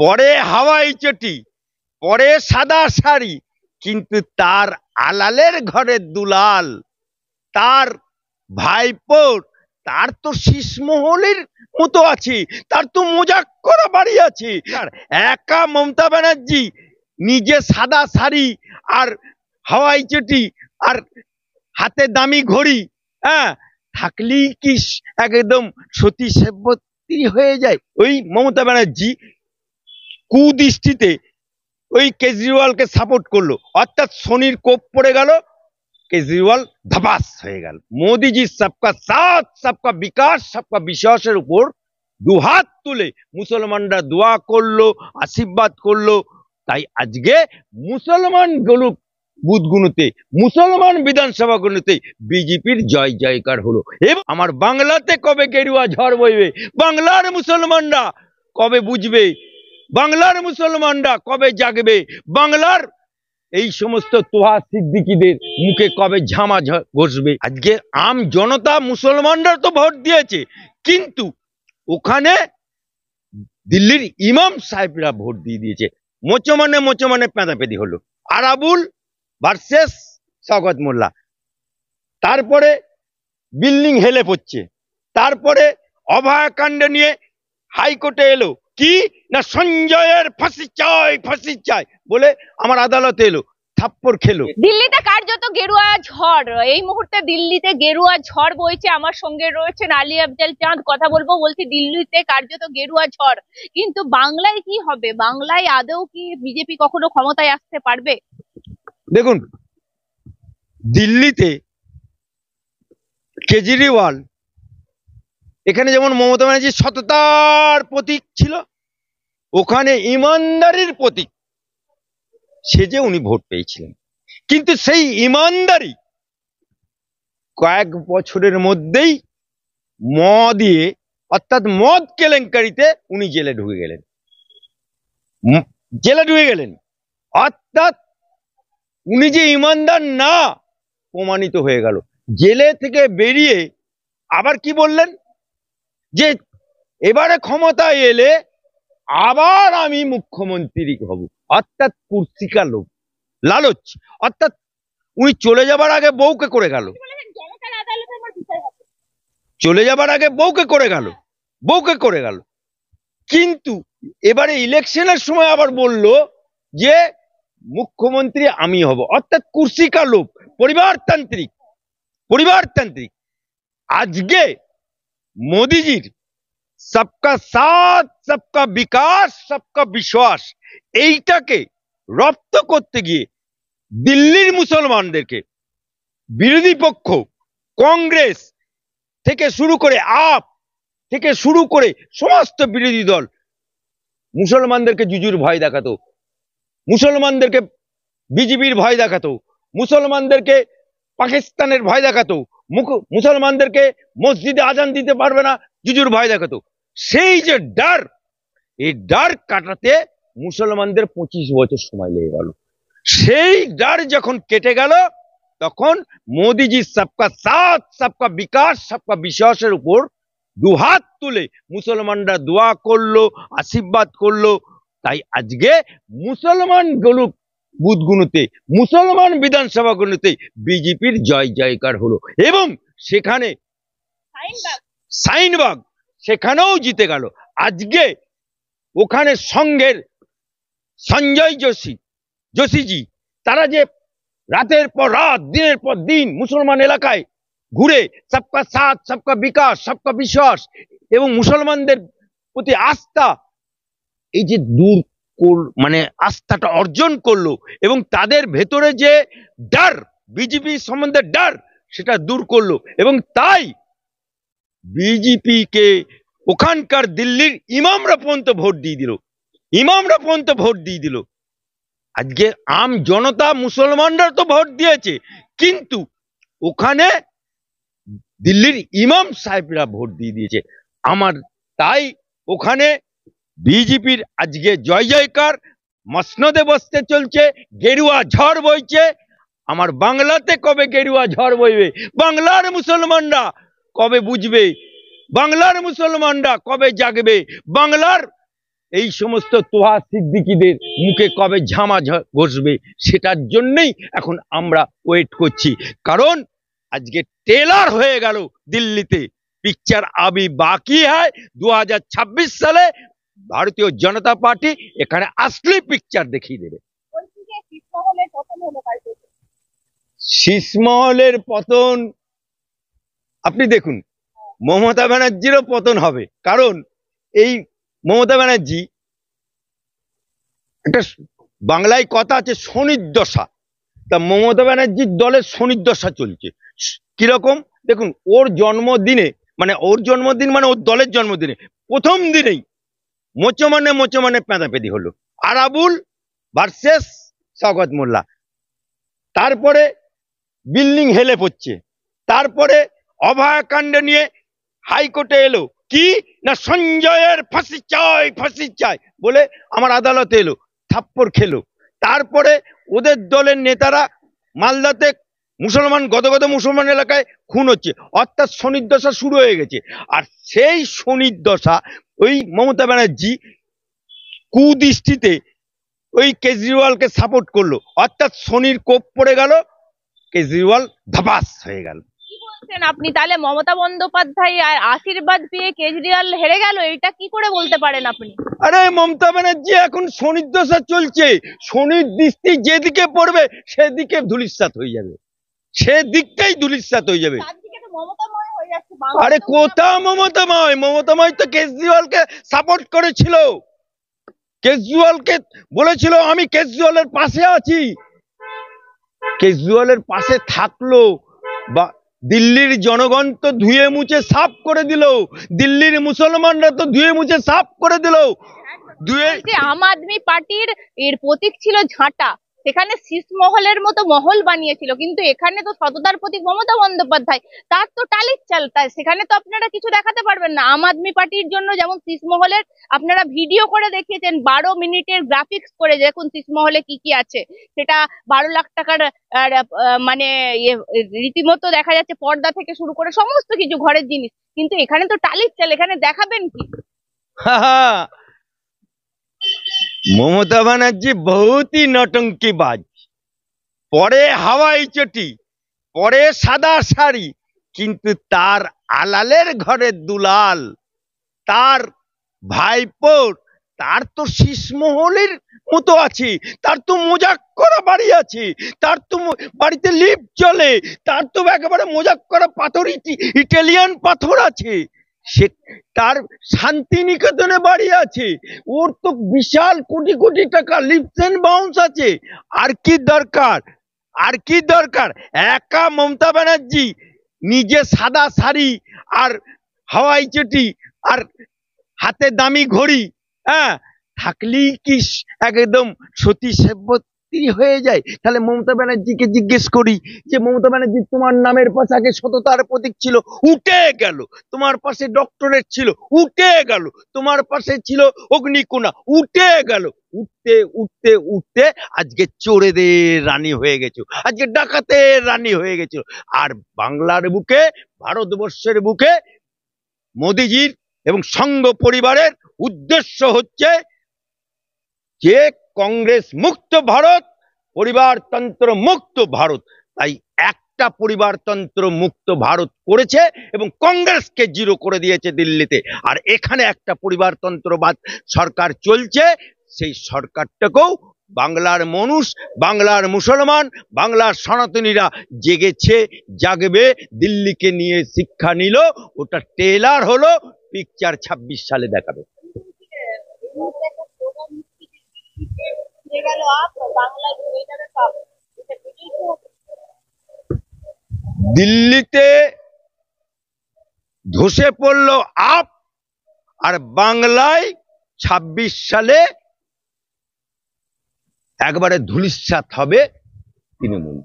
পরে হাওয়াই চটি, পরে সাদা শাড়ি, কিন্তু তার আলালের ঘরের দুলাল, তার ভাইপোর, তার তো শীষমহলের মতো আছে, তার তো মজাক করা বাড়ি আছে। আর একা মমতা ব্যানার্জি নিজে সাদা শাড়ি আর হাওয়াই চটি আর হাতে দামি ঘড়ি, হ্যাঁ, থাকলেই কি একদম সতী সাবিত্রী হয়ে যায়? ওই মমতা ব্যানার্জি কুদৃষ্টিতে ওই কেজরিওয়ালকে সাপোর্ট করলো, অর্থাৎ শনির কোপ পড়ে গেল, কেজরিওয়াল ধাপাস হয়ে গেল। মোদিজি সবকা সাথ সবকা বিকাশ সবকা বিশ্বাসের উপর দুহাত তুলে মুসলমানরা দোয়া করলো, আশীর্বাদ করলো। তাই আজকে মুসলমান গুলো বুথগুলোতে, মুসলমান বিধানসভা গুলোতে বিজেপির জয় জয়কার হলো। এবং আমার বাংলাতে কবে গেরুয়া ঝড় বইবে, বাংলার মুসলমানরা কবে বুঝবে, বাংলার মুসলমানরা কবে জাগবে, বাংলার এই সমস্ত তোহা সিদ্দিকীদের মুখে কবে ঝামা ঘষবে। আজকে আম জনতা মুসলমানরা তো ভোট দিয়েছে, কিন্তু ওখানে দিল্লির ইমাম সাহেবরা ভোট দিয়ে দিয়েছে। মোচমানে পেঁদাপেদি হলো, আরাবুল ভার্সেস শওকত মোল্লা। তারপরে বিল্ডিং হেলে পড়ছে, তারপরে অভয়াকাণ্ড নিয়ে হাইকোর্টে এলো, কি না সঞ্জয়ের ফাঁসি চাই বলে আমার আদালতে এলো, থাপ্পড় খেলো। দিল্লিতে কার্যত গেরুয়া ঝড়, এই মুহূর্তে দিল্লিতে গেরুয়া ঝড় বইছে। আমার সঙ্গে রয়েছেন আলী আফজাল চাঁদ, কথা বলবো। বলছি দিল্লিতে কার্যত গেরুয়া ঝড়, কিন্তু বাংলায় কি হবে? বাংলায় আদৌ কি বিজেপি কখনো ক্ষমতায় আসতে পারবে? দেখুন, দিল্লিতে কেজরিওয়াল, এখানে যেমন মমতা ব্যানার্জি সততার প্রতীক ছিল, ওখানে ইমানদারির প্রতীক সেজে উনি ভোট পেয়েছিলেন। কিন্তু সেই ইমানদারি কয়েক বছরের মধ্যেই মদিয়ে, অর্থাৎ মদ কেলেঙ্কারিতে উনি জেলে ঢুকে গেলেন। অর্থাৎ উনি যে ইমানদার না প্রমাণিত হয়ে গেল। জেলে থেকে বেরিয়ে আবার কি বললেন, যে এবারে ক্ষমতায় এলে আবার আমি মুখ্যমন্ত্রী হব, অর্থাৎ কুর্সিকা লোভ, লালচ। অর্থাৎ উনি চলে যাবার আগে বউকে করে গেল, চলে যাবার আগে বউকে করে গেল। কিন্তু এবারে ইলেকশনের সময় আবার বলল যে মুখ্যমন্ত্রী আমি হব, অর্থাৎ কুর্সিকা লোভ, পরিবারতান্ত্রিক। আজকে মোদিজির সবকা সাথ সবকা বিকাশ সবকা বিশ্বাস, এইটাকে রপ্ত করতে গিয়ে দিল্লির মুসলমানদেরকে বিরোধী পক্ষ কংগ্রেস থেকে শুরু করে আপ থেকে শুরু করে সমস্ত বিরোধী দল মুসলমানদেরকে জুজুর ভয় দেখাতো, মুসলমানদেরকে বিজেপির ভয় দেখাতো, মুসলমানদেরকে পাকিস্তানের ভয় দেখাতো, মুসলমানদেরকে মসজিদে আজান দিতে পারবে না জুজুর ভয় দেখাতো। সেই যে ডর, এই ডর কাটাতে মুসলমানদের 25 বছর সময় লেগে গেল। সেই ডর যখন কেটে গেল, তখন মোদিজি সবকা সাথ সবকা বিকাশ সবকা বিশ্বাসের উপর দুহাত তুলে মুসলমানরা দোয়া করলো, আশীর্বাদ করলো। তাই আজকে মুসলমান বুথগুলোতে, মুসলমান বিধানসভাগুলোতে বিজেপির জয় জয়কার হলো। এবং সেখানে শাহিনবাগ সেখানেও জিতে গেল। আজকে ওখানে সংঘের সঞ্জয় যোশীজি, তারা যে রাতের পর রাত, দিনের পর দিন মুসলমান এলাকায় ঘুরে সবকা সাথ সবকা বিকাশ সবকা বিশ্বাস এবং মুসলমানদের প্রতি আস্থা, এই যে মানে আস্থাটা অর্জন করলো, এবং তাদের ভেতরে যে ডর, বিজেপি সম্বন্ধে ডর, সেটা দূর করলো। এবং তাই বিজেপিকে ওখানকার দিল্লির ইমামরা পর্যন্ত ভোট দিয়ে দিল। আজকে আম জনতা মুসলমানরা তো ভোট দিয়েছে, কিন্তু ওখানে দিল্লির ইমাম সাহেবরা ভোট দিয়ে দিয়েছে আমার। তাই ওখানে বিজেপির আজকে জয় জয়কার, মসনদে বসতে চলছে, গেরুয়া ঝড় বইছে। আমার বাংলাতে কবে গেরুয়া ঝড় বইবে, বাংলার মুসলমানরা কবে বুঝবে, বাংলার মুসলমানরা কবে জাগবে, বাংলার এই সমস্ত তোহা সিদ্দিকীদের মুখে কবে ঝামা ঘষবে সেটার জন্যই এখন আমরা ওয়েট করছি। কারণ আজকে ট্রেলার হয়ে গেল দিল্লিতে, পিকচার আবি বাকি হয়। 2026 সালে ভারতীয় জনতা পার্টি এখানে আসলে পিকচার দেখিয়ে দেবে। শীষমহলের পতন আপনি দেখুন, মমতা ব্যানার্জিরও পতন হবে। কারণ এই মমতা ব্যানার্জি একটা বাংলায় কথা আছে শনির দশা, তা মমতা ব্যানার্জির দলের শনির দশা চলছে। কিরকম দেখুন, ওর জন্মদিনে মানে ওর দলের জন্মদিনে প্রথম দিনেই মোচমানে পেঁদাপেদি হলো, আরাবুল ভার্সেস শওকত মোল্লা। তারপরে বিল্ডিং হেলে পড়ছে, তারপরে অভয়াকাণ্ড নিয়ে হাইকোর্টে এলো কি না সঞ্জয়ের ফাঁসি চাই বলে আমার আদালতে এলো, থাপ্পড় খেলো। তারপরে ওদের দলের নেতারা মালদাতে গদগদ মুসলমান এলাকায় খুন হচ্ছে, অর্থাৎ শনির দশা শুরু হয়ে গেছে। আর সেই শনির দশা ওই মমতা ব্যানার্জি কুদৃষ্টিতে ওই কেজরিওয়ালকে সাপোর্ট করলো, অর্থাৎ শনির কোপ পড়ে গেল, কেজরিওয়াল ধাপাস হয়ে গেল। আপনি তাহলে মমতা বন্দ্যোপাধ্যায় আর আশীর্বাদ পেয়ে কেজরিওয়াল হেরে গেল, এটা কি করে বলতে পারেন আপনি? আরে মমতা ব্যানার্জি এখন শনির দশা চলছে, শনির দৃষ্টি যেদিকে পড়বে সেদিকে ধূলিসাৎ হয়ে যাবে, সেদিকটাই ধূলিসাৎ হয়ে যাবে। আরে কোথাও মমতাময় তো কেজরিওয়ালকে সাপোর্ট করেছিল, কেজরিওয়ালকে বলেছিল আমি কেজরিওয়ালের পাশে আছি। কেজরিওয়ালের পাশে থাকলো বা দিল্লির জনগণ তো ধুয়ে মুছে সাফ করে দিল, দিল্লির মুসলমানরা তো ধুয়ে মুছে সাফ করে দিল। আম আদমি পার্টির এর প্রতীক ছিল ঝাঁটা, সেখানে শীষমহলের মতো মহল বানিয়েছিল, কিন্তু এখানে তো সততার প্রতীক মমতা বন্দ্যোপাধ্যায়, তার তো টালির চাল। তাই সেখানে তো আপনারা কিছু দেখাতে পারবেন না। আম আদমি পার্টির জন্য যেমন শীষমহলের আপনারা ভিডিও করে দেখিয়েছেন, 12 মিনিটের গ্রাফিক্স করে, দেখুন শীষমহলে কি কি আছে, সেটা 12 লাখ টাকার মানে রীতিমতো দেখা যাচ্ছে, পর্দা থেকে শুরু করে সমস্ত কিছু ঘরের জিনিস, কিন্তু এখানে তো টালির চাল, এখানে দেখাবেন কি? মমতা ব্যানার্জি বহুতই নটঙ্কিবাজ, পরে হাওয়াই চটি, পরে সাদা শাড়ি, কিন্তু তার আলালের ঘরের দুলাল, তার ভাইপোর, তার তো শীষমহলের মতো আছে, তার তো মজাক করা বাড়ি আছে, তার তো বাড়িতে লিফট চলে, তার তো একেবারে মজাক করা পাথর, ইটালিয়ান পাথর আছে, সে তার শান্তিনিকেতনে বাড়ি আছে, ওর তো বিশাল কোটি কোটি টাকা লিফট এন্ড বাউন্স আছে। আর কি দরকার, আর কি দরকার? একা মমতা ব্যানার্জি নিজে সাদা শাড়ি আর হাওয়াই চটি আর হাতে দামি ঘড়ি থাকলেই কি একদম সতী সেবতী হয়ে যায়? তাহলে মমতা ব্যানার্জিকে জিজ্ঞেস করি যে মমতা ব্যানার্জি, তোমার নামের পাশে আগে সততার প্রতীক ছিল, উঠে গেল। তোমার পাশে ডক্টরেট ছিল, উঠে গেল। তোমার পাশে ছিল অগ্নিকোণা, উঠে গেল। উঠতে উঠতে উঠতে আজকে চোরেদের রানী হয়ে গেছো, আজকে ডাকাতের রানী হয়ে গেছো। আর বাংলার বুকে, ভারতবর্ষের বুকে মোদিজির এবং সংঘ পরিবারের উদ্দেশ্য হচ্ছে যে কংগ্রেস মুক্ত ভারত, পরিবারতন্ত্র মুক্ত ভারত। তাই একটা পরিবারতন্ত্র মুক্ত ভারত করেছে এবং কংগ্রেসকে জিরো করে দিয়েছে দিল্লিতে। আর এখানে একটা পরিবারতন্ত্রবাদ সরকার চলছে, সেই সরকারটাকেও বাংলার মানুষ, বাংলার মুসলমান, বাংলার সনাতনীরা জেগেছে, জাগবে। দিল্লিকে নিয়ে শিক্ষা নিল, ওটা ট্রেলার হলো, পিকচার 26 সালে দেখাবে। দিল্লিতে ধসে পড়ল আপ, আর বাংলায় 26 সালে একবারে ধূলিসাৎ হবে তৃণমূল।